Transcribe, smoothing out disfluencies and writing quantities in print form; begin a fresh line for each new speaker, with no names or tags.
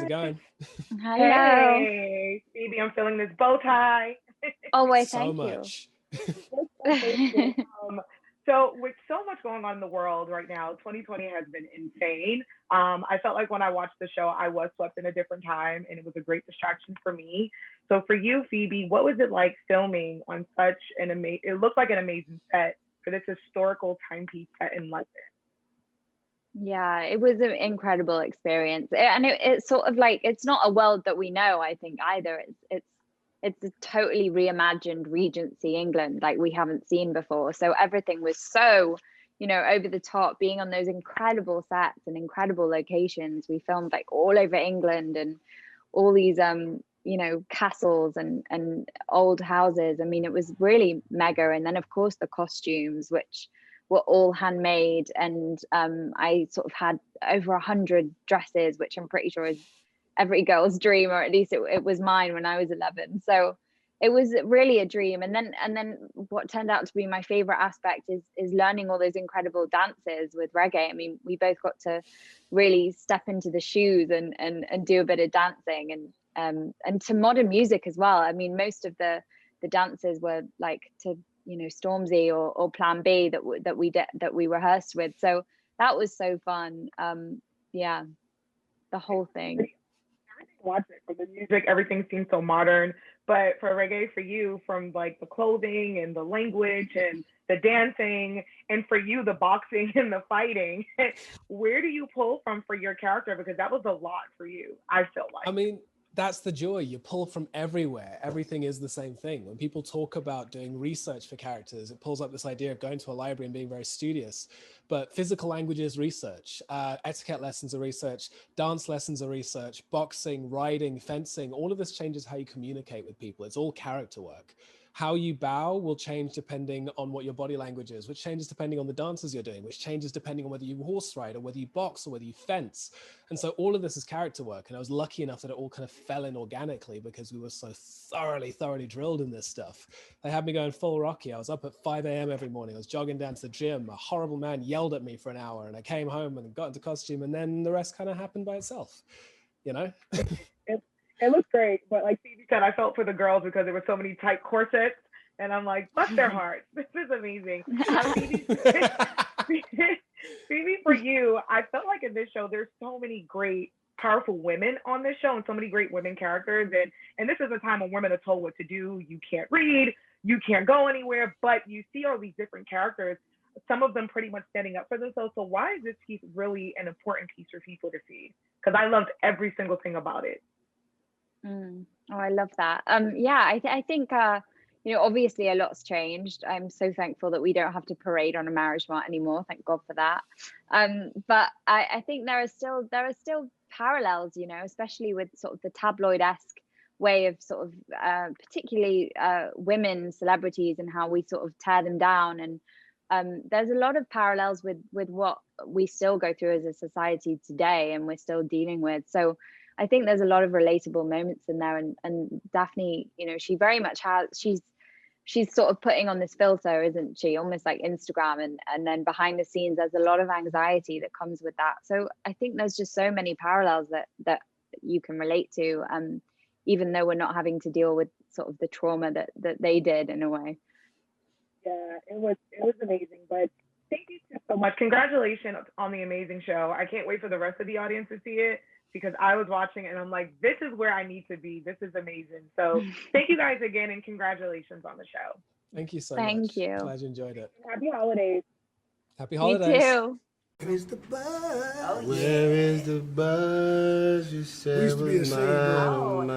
it going?
Hello.
Hey, Phoebe, I'm feeling this bow tie.
Oh, wait,
So
thank you.
much.
It's amazing. So with so much going on in the world right now, 2020 has been insane. I felt like when I watched the show, I was swept in a different time, and it was a great distraction for me. So for you, Phoebe, what was it like filming on such an amazing? It looked like an amazing set for this historical timepiece set in London.
Yeah, it was an incredible experience. And it's sort of like it's not a world that we know, I think, either. It's a totally reimagined Regency England like we haven't seen before. So everything was so, over the top, being on those incredible sets and incredible locations. We filmed like all over England and all these castles and old houses. I mean, it was really mega. And then of course the costumes, which were all handmade, and I sort of had over 100 dresses, which I'm pretty sure is every girl's dream, or at least it was mine when I was 11. So it was really a dream. And then what turned out to be my favorite aspect is learning all those incredible dances with reggae. I mean, we both got to really step into the shoes and do a bit of dancing and to modern music as well. I mean, most of the dances were like to Stormzy or Plan B that we rehearsed with. So that was so fun. Yeah, the whole thing.
Watch it for the music, everything seems so modern. But for reggae, for you, from like the clothing and the language and the dancing, and for you, the boxing and the fighting, where do you pull from for your character? Because that was a lot for you, I feel like.
I mean, that's the joy. You pull from everywhere. Everything is the same thing. When people talk about doing research for characters, it pulls up this idea of going to a library and being very studious. But physical language is research. Etiquette lessons are research. Dance lessons are research. Boxing, riding, fencing, all of this changes how you communicate with people. It's all character work. How you bow will change depending on what your body language is, which changes depending on the dances you're doing, which changes depending on whether you horse ride or whether you box or whether you fence. And so all of this is character work. And I was lucky enough that it all kind of fell in organically because we were so thoroughly drilled in this stuff. They had me going full Rocky. I was up at 5 a.m. every morning. I was jogging down to the gym. A horrible man yelled at me for an hour and I came home and got into costume, and then the rest kind of happened by itself,
It looks great, but like Phoebe said, I felt for the girls because there were so many tight corsets, and I'm like, bless their hearts. This is amazing. Phoebe, for you, I felt like in this show, there's so many great, powerful women on this show, and so many great women characters. And this is a time when women are told what to do. You can't read, you can't go anywhere, but you see all these different characters, some of them pretty much standing up for themselves. So why is this piece really an important piece for people to see? Because I loved every single thing about it.
Oh, I love that. Yeah, I think obviously a lot's changed. I'm so thankful that we don't have to parade on a marriage mat anymore. Thank God for that. But I think there are still parallels, especially with sort of the tabloid-esque way of sort of particularly women celebrities and how we sort of tear them down. And there's a lot of parallels with what we still go through as a society today, and we're still dealing with. So I think there's a lot of relatable moments in there, and Daphne, she very much has. She's sort of putting on this filter, isn't she? Almost like Instagram, and then behind the scenes, there's a lot of anxiety that comes with that. So I think there's just so many parallels that you can relate to, even though we're not having to deal with sort of the trauma that they did in a way.
Yeah, it was amazing. But thank you so much. Congratulations on the amazing show. I can't wait for the rest of the audience to see it, because I was watching and I'm like, this is where I need to be. This is amazing. So thank you guys again, and congratulations on the show.
Thank you so much.
Thank you.
Glad you enjoyed it.
Happy holidays.
Happy holidays.
You too.
Where is the buzz? Where is the buzz? You said was mine,